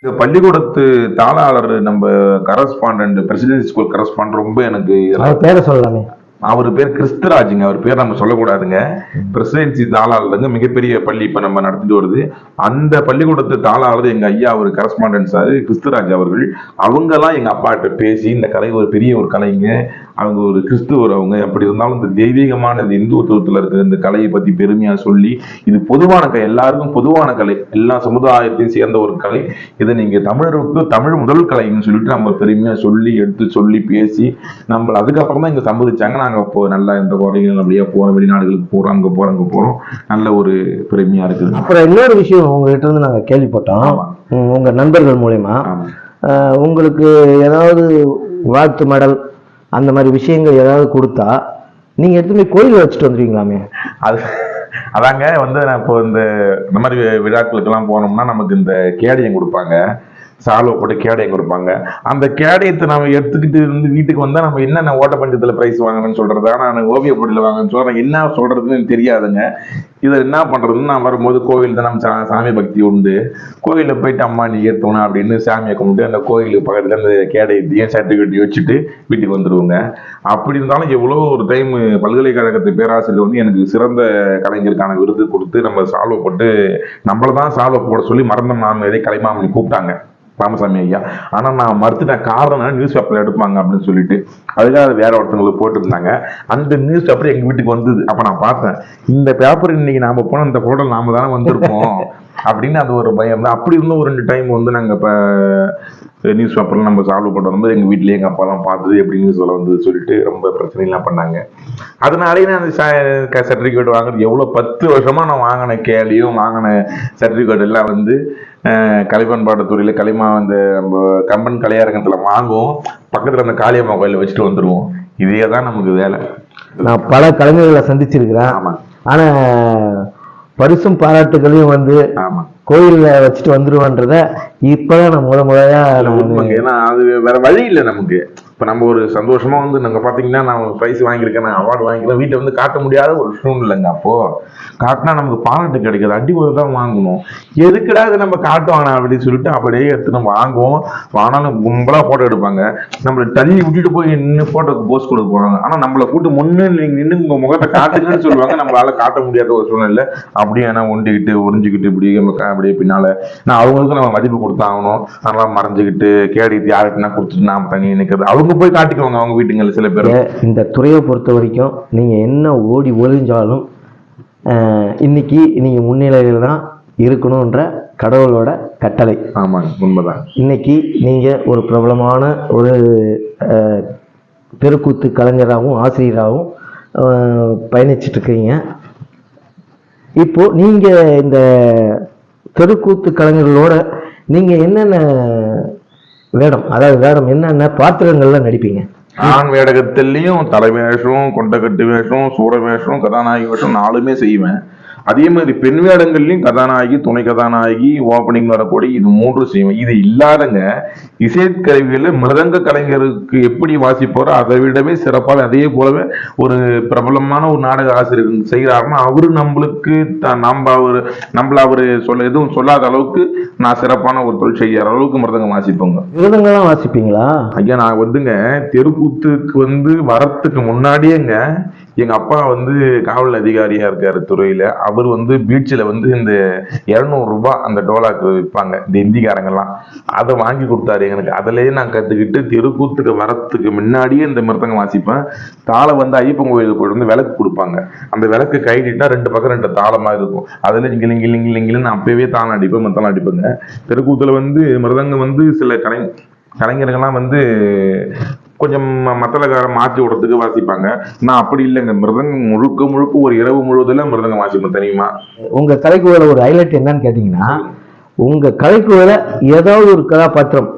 இந்த பள்ளிக்கூடத்து தாளாளர் நம்ம கரஸ்பாண்டன்ட் பிரசிடென்சி ஸ்கூல் கரஸ்பாண்டன்ட் ரொம்ப எனக்கு அவர் பேரை சொல்லலாமே. அவர் பேர் கிறிஸ்துராஜுங்க. அவர் பேர் நம்ம சொல்லக்கூடாதுங்க. பிரசிடென்சி தாளாளருங்க, மிகப்பெரிய பள்ளி இப்ப நம்ம நடத்திட்டு வருது. அந்த பள்ளிக்கூடத்து தாளாளர் எங்க ஐயா ஒரு கரஸ்பாண்டன்ட் சார் கிறிஸ்துராஜ் அவர்கள். அவங்க எல்லாம் எங்க அப்பாட்ட பேசி இந்த கலை ஒரு பெரிய ஒரு கலைங்க, அவங்க ஒரு கிறிஸ்துவர், அவங்க அப்படி இருந்தாலும் இந்த தெய்வீகமான இந்த இந்துத்துவத்துல இருக்கிற இந்த கலையை பத்தி பெருமையா சொல்லி, இது பொதுவான கலை, எல்லாருக்கும் பொதுவான கலை, எல்லா சமுதாயத்தையும் சேர்ந்த ஒரு கலை, இதை நீங்க தமிழருக்கு தமிழ் முதல் கலைன்னு சொல்லிட்டு நம்ம பெருமையா சொல்லி எடுத்து சொல்லி பேசி நம்ம அதுக்கப்புறம் தான் இங்க சம்மதிச்சாங்க. நாங்க இப்போ நல்லா இந்த குறைகள் அப்படியே போறோம், வெளிநாடுகளுக்கு போறோம், அங்க போறோம், நல்ல ஒரு பெருமையா இருக்குது. அப்புறம் இன்னொரு விஷயம் உங்ககிட்ட இருந்து நாங்க கேள்விப்பட்டோம், உங்க நண்பர்கள் மூலயமா உங்களுக்கு ஏதாவது வாழ்த்து மெடல் அந்த மாதிரி விஷயங்கள் ஏதாவது கொடுத்தா நீங்க எடுத்துமே கோயில வச்சுட்டு வந்துருவீங்களாமே? அதாங்க நான் இப்போ இந்த மாதிரி விழாக்களுக்கு எல்லாம் போனோம்னா நமக்கு இந்த கேடயம் கொடுப்பாங்க, சால்வை போட்டு கேடயம் கொடுப்பாங்க. அந்த கேடயத்தை நம்ம எடுத்துக்கிட்டு வீட்டுக்கு வந்தா நம்ம என்னென்ன ஓட்டப்பந்தயத்துல பிரைஸ் வாங்கணும்னு சொல்றதா, நான் ஓவிய போட்டியில வாங்கன்னு சொல்றேன், என்ன சொல்றதுன்னு தெரியாதுங்க. இதை என்ன பண்றதுன்னு நான் வரும்போது கோவில் தான் நம்ம சாமி பக்தி உண்டு, கோயில போயிட்டு அம்மா நீ ஏற்றணும் அப்படின்னு சாமியை கும்பிட்டு அந்த கோயிலுக்கு பக்கத்துல அந்த கேடயத்தையும் சர்டிஃபிகேட் வச்சுட்டு வீட்டுக்கு வந்துருவோங்க. அப்படி இருந்தாலும் எவ்வளோ ஒரு டைம் பல்கலைக்கழகத்து பேராசிரியர் எனக்கு சிறந்த கலைஞருக்கான விருது கொடுத்து நம்ம சால்வை போட்டு நம்மளதான் சால்வை போட சொல்லி மறந்த மாமேதை கலைமாமணி கூப்பிட்டாங்க, ராமசாமி ஐயா. ஆனா நான் மறுத்துட்டேன். காரணம் நியூஸ் பேப்பர்ல எடுப்பாங்க அப்படின்னு சொல்லிட்டு, அதுக்காக அது வேற ஒருத்தவங்களுக்கு போட்டுருந்தாங்க. அந்த நியூஸ் பேப்பர் எங்க வீட்டுக்கு வந்தது. அப்ப நான் பார்த்தேன், இந்த பேப்பர் இன்னைக்கு நாம போன இந்த போட்டோ நாம தானே வந்திருப்போம் அப்படின்னு அது ஒரு பயம் தான். அப்படி இருந்தும் ஒரு 2 டைம் நாங்க இப்ப நியூஸ் பேப்பர்ல நம்ம சால்வ் பண்ண வரும்போது எங்க வீட்லயே எங்க அப்பா எல்லாம் பார்த்தது எப்படி நியூஸ்ல வந்து சொல்லிட்டு ரொம்ப பிரச்சனை எல்லாம் பண்ணாங்க. அதனாலேயே நான் அந்த சர்டிபிகேட் வாங்குறது எவ்வளவு 10 வருஷமா நான் வாங்கின கேலியும் வாங்கின சர்டிபிகேட் எல்லாம் கலை பண்பாட்டுத்துறையில களிமா நம்ம கம்பன் கலையரங்கத்துல வாங்குவோம், பக்கத்துல அந்த காளியம்மா கோயில வச்சுட்டு வந்துருவோம். இதே தான் நமக்கு வேலை. நான் பல கலைஞர்களை சந்திச்சிருக்கிறேன். ஆமா. ஆனா பரிசும் பாராட்டுகளையும் ஆமா கோயில்ல வச்சுட்டு வந்துருவான்றத இப்பதான் நான் முறையா ஏன்னா அது வேற வழி இல்லை நமக்கு. இப்ப நம்ம ஒரு சந்தோஷமா நாங்க பாத்தீங்கன்னா நான் பிரைஸ் வாங்கியிருக்கேன், நான் அவார்டு வாங்கிக்கிறேன், வீட்டை காட்ட முடியாத ஒரு சூழ்நிலைங்க. அப்போ காட்டினா நமக்கு பாராட்டு கிடைக்காது, அடி ஒரு தான் வாங்கணும். எதுக்குடா இதை நம்ம காட்டுவாங்க அப்படின்னு சொல்லிட்டு அப்படியே எடுத்து நம்ம வாங்குவோம். ஆனாலும் கும்பலா போட்டோ எடுப்பாங்க, நம்மளை தள்ளி விட்டுட்டு போய் நின்று போட்டோக்கு போஸ்ட் கொடுக்க போறாங்க. ஆனா நம்மளை கூட்டு முன்னு நின்று உங்க முகத்தை காட்டுங்கன்னு சொல்லுவாங்க, நம்மளால காட்ட முடியாத ஒரு சூழ்நிலை. அப்படியே நான் ஒண்டிக்கிட்டு உறிஞ்சிக்கிட்டு அப்படியே பின்னால நான் அவங்களுக்கும் நம்ம மதிப்பு கொடுத்தாகணும். அதனால மறைஞ்சுக்கிட்டு கேடிட்டு யாருக்குன்னா கொடுத்துட்டு நாம தனி நிற்கிறது. அவங்க போய் காட்டிக்குவாங்க அவங்க வீட்டுங்களில் சில பேர். இந்த துறையை பொறுத்த வரைக்கும் நீங்க என்ன ஓடி ஒளிஞ்சாலும் இன்னைக்கு நீங்க முன்னிலையில தான் இருக்கணும்ன்ற கடவுளோட கட்டளை. ஆமாங்க, உண்மைதான். இன்னைக்கு நீங்க ஒரு பிரபலமான ஒரு தெருக்கூத்து கலைஞராகவும் ஆசிரியராகவும் பயணிச்சுட்டு இருக்கீங்க. இப்போ நீங்க இந்த தெருக்கூத்து கலைஞர்களோட நீங்க என்னென்ன வேடம், அதாவது வேடம் என்னென்ன பாத்திரங்கள்லாம் நடிப்பீங்க? ஆண் வேடகத்திலையும் தலை வேஷம், கொண்டக்கட்டு வேஷம், சூட வேஷம், கதாநாயகி வேஷம் 4மே செய்வேன். அதே மாதிரி பெண் வேடங்கள்லயும் கதாநாயகி, துணை கதாநாயகி, ஓப்பனிங் வரக்கூடிய இது 3 செய்வேன். இது இல்லாதங்க இசைக்கருவிகளை மிருதங்க கலைஞருக்கு எப்படி வாசிப்பாரோ அதை விடவே சிறப்பாக அதே போலவே ஒரு பிரபலமான ஒரு நாடக ஆசிரியர் செய்கிறாருன்னா அவரு நம்மளுக்கு நம்மள அவரு எதுவும் சொல்லாத அளவுக்கு நான் சிறப்பான ஒரு தொழில் செய்யற அளவுக்கு மிருதங்கம் வாசிப்போங்க. மிருதங்கம்லாம் வாசிப்பீங்களா? ஐயா நான் தெருக்கூத்துக்கு வரத்துக்கு முன்னாடியேங்க எங்க அப்பா காவல் அதிகாரியா இருக்காரு துறையில. அவர் பீச்சில் இந்த 200 ரூபாய் அந்த டோலாக்கு விற்பாங்க இந்த இந்திக்காரங்கெல்லாம், அதை வாங்கி கொடுத்தாரு எனக்கு. அதுலயே நான் கத்துக்கிட்டு தெருக்கூத்துக்கு வரத்துக்கு முன்னாடியே இந்த மிருதங்கம் வாசிப்பேன். தாளம் ஐயப்பன் கோயிலுக்கு போயிட்டு விளக்கு கொடுப்பாங்க, அந்த விளக்கு கைட்டிட்டா 2 பக்கம் 2 தாளமா இருக்கும். அதுல இங்கிலிங்கிலிங்கிலிங்கிலும் நான் அப்பவே தாளம் அடிப்பேன், மத்தெல்லாம் அடிப்பேங்க. தெருக்கூத்துல மிருதங்கம் சில கலைஞர்கள்லாம் கொஞ்சம் மத்தளக்காரம் மாற்றி விடுறதுக்கு வாசிப்பாங்க. நான் அப்படி இல்லைங்க, மிருதங்கம் முழுக்க ஒரு இரவு முழுவதும் மிருதங்கம் வாசிப்பேன். தெரியுமா? உங்க கலைக்குள்ள ஒரு ஹைலைட் என்னன்னு கேட்டீங்கன்னா, உங்க கலைக்குள்ள ஏதாவது ஒரு கதாபாத்திரம்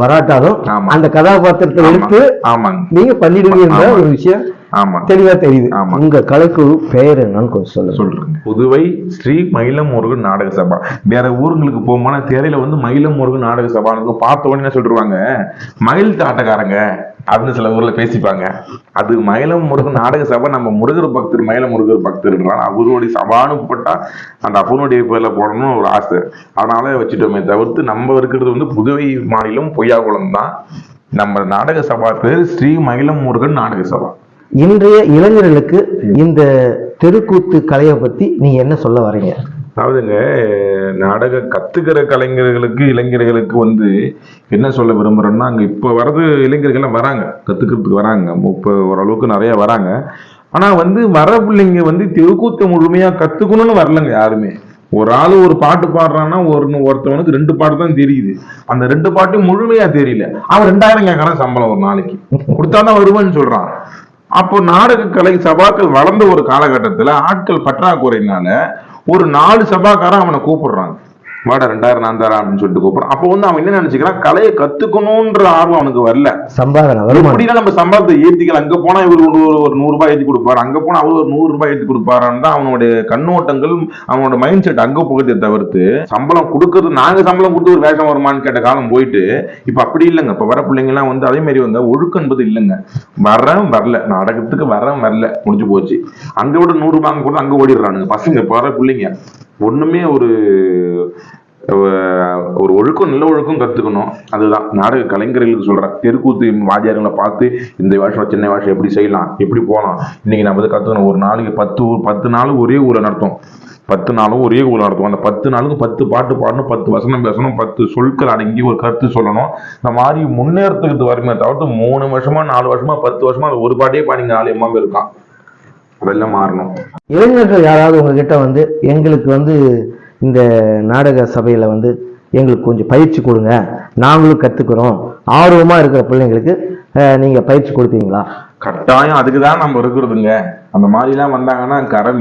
வராட்டாலும் அந்த கதாபாத்திரத்தை எடுத்து நீங்க பண்ணிடுவீங்க ஒரு விஷயம் ஆமா, தெளிவா தெரியுது. ஆமா. உங்க கலைக்குழு பெயர் என்னன்னு கொஞ்சம் சொல்றேன். புதுவை ஸ்ரீ மயிலம் முருகன் நாடக சபா. வேற ஊருங்களுக்கு போகும்போனா திரையில வந்து மயிலம் முருகன் நாடக சபான்னு பார்த்த உடனே சொல்லிடுவாங்க மயில் தாட்டக்காரங்க அப்படின்னு சில ஊர்ல பேசிப்பாங்க. அது மயிலம் முருகன் நாடக சபா. நம்ம முருகர் பக்தர், மயிலம் முருகர் பக்தர், அவருடைய சபானு போட்டா அந்த அப்பனுடைய பேர்ல போடணும்னு ஒரு ஆசை. அதனால வச்சுட்டோமே தவிர்த்து நம்ம இருக்கிறது வந்து புதுவை மாநிலம் பொய்யாகுளம் தான். நம்ம நாடக சபா பேர் ஸ்ரீ மயிலம் முருகன் நாடக சபா. இன்றைய இளைஞர்களுக்கு இந்த தெருக்கூத்து கலையை பத்தி நீங்க என்ன சொல்ல வரீங்க? அதாவதுங்க, நாடக கத்துக்கிற கலைஞர்களுக்கு இளைஞர்களுக்கு வந்து என்ன சொல்ல விரும்புறேன்னா, அங்க இப்ப வர்றது இளைஞர்கள்லாம் வராங்க, கத்துக்கிறதுக்கு வராங்க. இப்போ ஓரளவுக்கு நிறைய வராங்க. ஆனா வந்து வர பிள்ளைங்க வந்து தெருக்கூத்து முழுமையா கத்துக்கணும்னு வரலங்க யாருமே. ஒரு ஆளு ஒரு பாட்டு பாடுறான்னா ஒருத்தவனுக்கு 2 பாட்டு தான் தெரியுது. அந்த 2 பாட்டும் முழுமையா தெரியல. அவன் 2000 கேட்கறான் சம்பளம் ஒரு நாளைக்கு. கொடுத்தாதான் வருவான்னு சொல்றான். அப்போ நாடக கலை சபாக்கள் வளர்ந்த ஒரு காலகட்டத்துல ஆட்கள் பற்றாக்குறையினால ஒரு 4 சபாக்காரன் அவனை கூப்பிடுறாங்க. வாடா 2000 நான் தரேன் அப்படின்னு சொல்லிட்டு கூப்பிடுறான். அப்போ வந்து அவன் என்ன நினைச்சுக்கிறான், கலையை கத்துக்கணும்ன்ற ஆர்வம் அவனுக்கு வரல. சம்பாதனை எப்படின்னா நம்ம சம்பாதத்தை ஏத்திக்கலாம். அங்க போனா இவர் ஒரு 100 ரூபாய் ஏற்றி கொடுப்பாரு, அங்க போனா அவர் ஒரு 100 ரூபாய் ஏற்றி கொடுப்பாரான்னு தான் அவனுடைய கண்ணோட்டங்கள், அவனோட மைண்ட் செட் அங்க போகுதே தவிர்த்து சம்பளம் கொடுக்கறது நாங்க சம்பளம் கொடுத்து ஒரு வேஷம் வருமானு கேட்ட காலம் போயிட்டு இப்ப அப்படி இல்லைங்க. இப்ப வர பிள்ளைங்க எல்லாம் வந்து அதே மாதிரி வந்து ஒழுக்கம் என்பது இல்லைங்க. வரல நாடகத்துக்கு வரல முடிஞ்சு போச்சு. அங்க விட 100 ரூபாய் கூட அங்க ஓடிடுறானுங்க பசங்க. இப்ப வர பிள்ளைங்க ஒண்ணுமே ஒரு ஒழுக்கம், நல்ல ஒழுக்கம் கத்துக்கணும். அதுதான் நாடக கலைஞர்களுக்கு சொல்றேன். தெருக்கூத்து வாத்தியாரங்களை பார்த்து இந்த வேஷம் சின்ன வேஷம் எப்படி செய்யலாம், எப்படி போகலாம், இன்னைக்கு நம்ம கத்துக்கணும். ஒரு நாளைக்கு 10 நாள் ஒரே ஊரை நடத்தும். 10 நாளும் ஒரே ஊரில் நடத்துவோம். அந்த 10 நாளுக்கு 10 பாட்டு பாடணும், 10 வசனம் பேசணும், 10 சொற்கள் அடங்கி ஒரு கருத்து சொல்லணும். இந்த மாதிரி முன்னேறத்துக்கு வருமே தவிர்த்து 3 வருஷமா 4 வருஷமா 10 வருஷமா அது ஒரு பாட்டே பாடிங்க ஆள் எம்மாவே இருக்கான். அதெல்லாம் மாறணும். இளைஞர்கள் யாராவது உங்ககிட்ட வந்து எங்களுக்கு வந்து இந்த நாடக சபையில வந்து எங்களுக்கு கொஞ்சம் பயிற்சி கொடுங்க, நாங்களும் கத்துக்கிறோம், ஆர்வமா இருக்கிற பிள்ளைங்களுக்கு நீங்க பயிற்சி கொடுப்பீங்களா? கட்டாயம். அதுக்குதான் நம்ம இருக்கிறதுங்க. அந்த மாதிரி எல்லாம் வந்தாங்கன்னா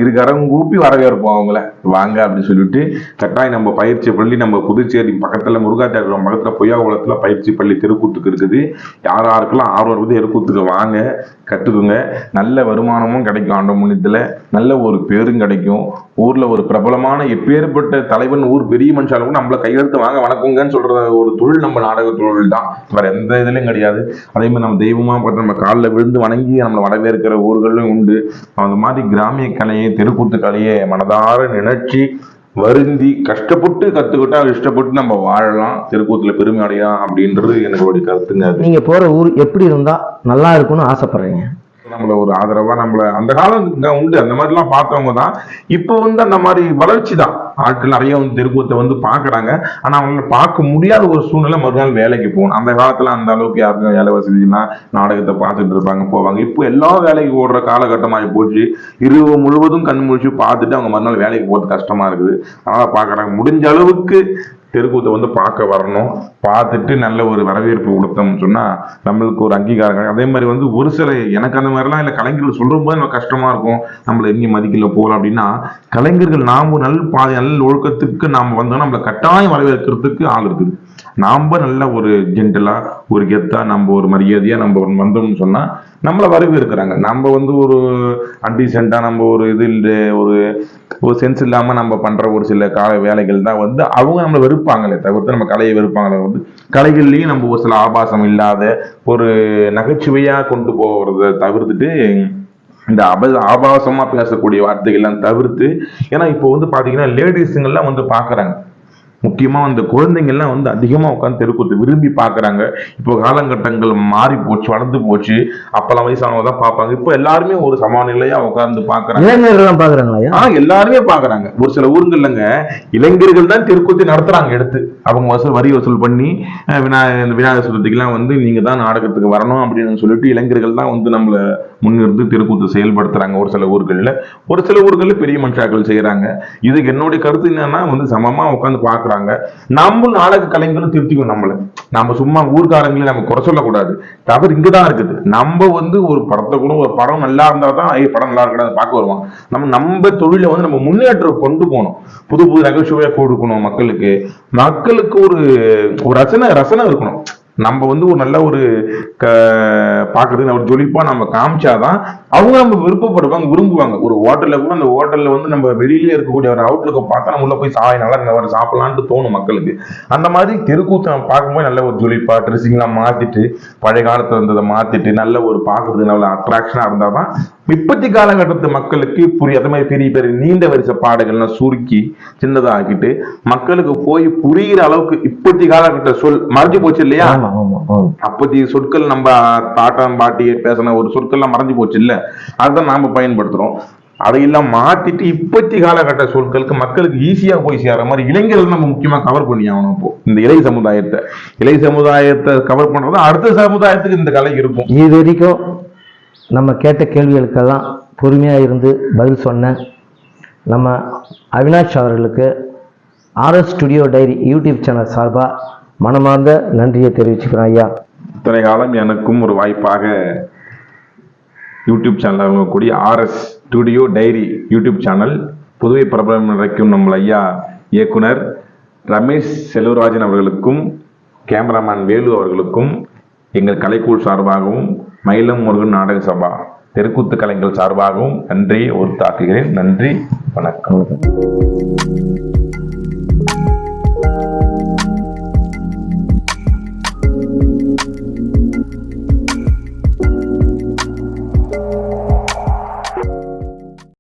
இரு கரம் கூப்பி வரவேற்போம் அவங்கள, வாங்க அப்படின்னு சொல்லிட்டு. கட்டாயம் நம்ம பயிற்சி பள்ளி நம்ம புதுச்சேரி பக்கத்துல முருகா தேட்டர் பக்கத்துல பொய்யாகுளத்துல பயிற்சி பள்ளி தெருக்கூத்துக்கு இருக்குது. யாருக்கெல்லாம் ஆர்வம் இருக்குது தெருக்கூத்துக்கு வாங்க, கத்துக்குங்க. நல்ல வருமானமும் கிடைக்கும், ஆண்ட முன்னியத்துல நல்ல ஒரு பேரும் கிடைக்கும். ஊர்ல ஒரு பிரபலமான எப்பேற்பட்ட தலைவன், ஊர் பெரிய மனுஷாலும் நம்மள கையெழுத்து வாங்க வணக்கங்கன்னு சொல்ற ஒரு தொழில் நம்ம நாடக தொழில் தான், வேற எந்த இதுலயும் கிடையாது. அதே மாதிரி நம்ம தெய்வமா பார்த்து நம்ம காலில் விழுந்து வணங்கி நம்மளை வரவேற்கிற ஊர்களும் உண்டு. அந்த மாதிரி கிராமிய கலையை, தெருக்கூத்து கலையை மனதார நினைச்சு வருந்தி கஷ்டப்பட்டு கத்துக்கிட்டா இஷ்டப்பட்டு நம்ம வாழலாம், தெருக்கூத்துல பெருமை அடையலாம் அப்படின்றது என்னுடைய கருத்துங்க. நீங்க போற ஊர் எப்படி இருந்தா நல்லா இருக்கும்னு ஆசைப்படுறீங்க? நம்மள ஒரு ஆதரவா நம்மள அந்த காலம் உண்டு, அந்த மாதிரி எல்லாம் பார்த்தவங்க தான். இப்போ வந்து அந்த மாதிரி வளர்ச்சி தான். ஆட்கள் நிறைய வந்து தெருக்கூத்தை வந்து பாக்குறாங்க. ஆனா அவங்கள பார்க்க முடியாத ஒரு சூழ்நிலை, மறுநாள் வேலைக்கு போகணும். அந்த காலத்துல அந்த அளவுக்கு யாருக்கும் வேலை வசதினா நாடகத்தை பார்த்துட்டு இருப்பாங்க, போவாங்க. இப்போ எல்லா வேலைக்கு ஓடுற காலகட்டமாகி போச்சு. இரவு முழுவதும் கண் முழிச்சு பார்த்துட்டு அவங்க மறுநாள் வேலைக்கு போறது கஷ்டமா இருக்குது. அதனால பாக்குறாங்க. முடிஞ்ச அளவுக்கு தெருக்கூத்தை வந்து பார்க்க வரணும். பார்த்துட்டு நல்ல ஒரு வரவேற்பு கொடுத்தோம்னு சொன்னா நம்மளுக்கு ஒரு அங்கீகாரம். அதே மாதிரி வந்து ஒரு சில எனக்கு அந்த மாதிரிலாம் இல்லை, கலைஞர்கள் சொல்லும் போது நம்ம கஷ்டமா இருக்கும், நம்மள எங்கேயும் மதிக்கல போகலாம் அப்படின்னா, கலைஞர்கள் நாம நல்ல ஒழுக்கத்துக்கு நாம வந்தோம்னா நம்மளை கட்டாயம் வரவேற்கிறதுக்கு ஆள் இருக்குது. நாம நல்ல ஒரு ஜென்டலா, ஒரு கெத்தா, நம்ம ஒரு மரியாதையா நம்ம வந்தோம்னு சொன்னா நம்மள வரவேற்கிறாங்க. நம்ம வந்து ஒரு அன்டீசென்டா, நம்ம ஒரு இது இல்லை, ஒரு சென்ஸ் இல்லாம நம்ம பண்ற ஒரு சில வேலைகள் தான் வந்து அவங்க நம்மளை வெறுப்பாங்களே தவிர்த்து நம்ம கலையை வெறுப்பாங்களே வந்து, கலைகள்லயும் நம்ம ஒரு சில ஆபாசம் இல்லாத ஒரு நகைச்சுவையா கொண்டு போறத தவிர்த்துட்டு இந்த ஆபாசமா பேசக்கூடிய வார்த்தைகள்லாம் தவிர்த்து. ஏன்னா இப்போ வந்து பாத்தீங்கன்னா லேடிஸுங்கெல்லாம் வந்து பாக்குறாங்க. முக்கியமா அந்த குழந்தைங்கள்லாம் வந்து அதிகமா உட்காந்து தெருக்கூத்து விரும்பி பாக்குறாங்க. இப்போ காலகட்டங்கள் மாறி போச்சு, வளர்ந்து போச்சு. அப்பெல்லாம் வயசானவங்க தான் பார்ப்பாங்க. இப்போ எல்லாருமே ஒரு சமநிலையா உட்கார்ந்து பாக்குறாங்க. எல்லாருமே பாக்குறாங்க. ஒரு சில ஊருங்கள்லங்க இளைஞர்கள் தான் தெருக்கூத்து நடத்துறாங்க. எடுத்து அவங்க வரி வசூல் பண்ணி விநாயகர் சதுர்த்திக்கு எல்லாம் வந்து நீங்க தான் நாடகத்துக்கு வரணும் அப்படின்னு சொல்லிட்டு இளைஞர்கள் தான் வந்து நம்மள முன்னிருந்து தெருக்கூத்து செயல்படுத்துறாங்க. ஒரு சில ஊர்கள்ல பெரிய மனுஷாக்கள் செய்யறாங்க. இதுக்கு என்னுடைய கருத்து என்னன்னா வந்து சமமா உட்காந்து பாக்குறாங்க. நம்ம நாடக கலைஞர்களும் திருத்திக்கும். நம்ம சும்மா ஊர்காரங்களே நம்ம குறை சொல்லக்கூடாது. தவறு இங்கதான் இருக்குது. நம்ம வந்து ஒரு படத்தை கூட, ஒரு படம் நல்லா இருந்தா தான் படம் நல்லா இருக்காது பார்க்க வருவான். நம்ம தொழிலை வந்து நம்ம முன்னேற்றம் கொண்டு போகணும். புது நகைச்சுவையா கொடுக்கணும். மக்களுக்கு ஒரு ரசனை இருக்கணும். நம்ம வந்து ஒரு நல்ல ஒரு பாக்குறதுக்கு ஒரு ஜொலிப்பா நம்ம காமிச்சாதான் அவங்க நம்ம விருப்பப்படுவாங்க, விரும்புவாங்க. ஒரு ஹோட்டல்ல கூட அந்த ஹோட்டல்ல வந்து நம்ம வெளியில இருக்கக்கூடிய ஒரு அவுட்லுக்கை பார்த்தா நம்ம உள்ள போய் நல்லா இந்த சாப்பிடலான்ட்டு தோணும் மக்களுக்கு. அந்த மாதிரி தெருக்கூத்து நம்ம பார்க்கும்போது நல்ல ஒரு ஜொலிப்பா ட்ரெஸ்ஸிங்லாம் மாத்திட்டு பழைய காலத்துல இருந்ததை மாத்திட்டு நல்ல ஒரு பார்க்கறதுக்கு நல்ல அட்ராக்ஷனா இருந்தாதான் இப்பத்தி காலகட்டத்து மக்களுக்கு புரியாத மாதிரி பெரிய பெரிய நீண்ட வரிசை பாடல்கள்லாம் சுருக்கி சின்னதாக்கிட்டு மக்களுக்கு போய் புரிகிற அளவுக்கு இப்பத்தி காலகட்ட சொல் மறைஞ்சு போச்சு இல்லையா? அப்பத்தி சொற்கள் நம்ம தாட்டம் பாட்டி பேசின ஒரு சொற்கள்லாம் மறைஞ்சு போச்சு இல்ல, அதுதான் நாம பயன்படுத்துறோம். அதையெல்லாம் மாத்திட்டு இப்பத்தி காலகட்ட சொற்களுக்கு மக்களுக்கு ஈஸியா போய் சேர மாதிரி இளைஞர்கள் நம்ம முக்கியமா கவர் பண்ணி ஆகணும். இப்போ இந்த இளைய சமுதாயத்தை கவர் பண்றது அடுத்த சமுதாயத்துக்கு இந்த கலை இருக்கும். இது வரைக்கும் நம்ம கேட்ட கேள்விகளுக்கெல்லாம் பொறுமையா இருந்து பதில் சொன்ன நம்ம அவினாஷ் அவர்களுக்கு RS studio diary YouTube channel சார்பா மனமார்ந்த நன்றியை தெரிவிச்சுக்கிறோம் ஐயா. இத்தனை காலம் எனக்கும் ஒரு வாய்ப்பாக யூடியூப் சேனல் கூடிய RS studio diary YouTube channel Puduvai பிரபலம் நிறைக்கும் நம்ம ஐயா இயக்குனர் ரமேஷ் செல்வராஜன் அவர்களுக்கும் கேமராமேன் வேலு அவர்களுக்கும் எங்கள் கலைக்குழு சார்பாகவும் மயிலம் முருகன் நாடக சபா தெருக்கூத்து கலைஞர்கள் சார்பாகவும் நன்றியை உரித்தாக்குகிறேன். நன்றி, வணக்கம்.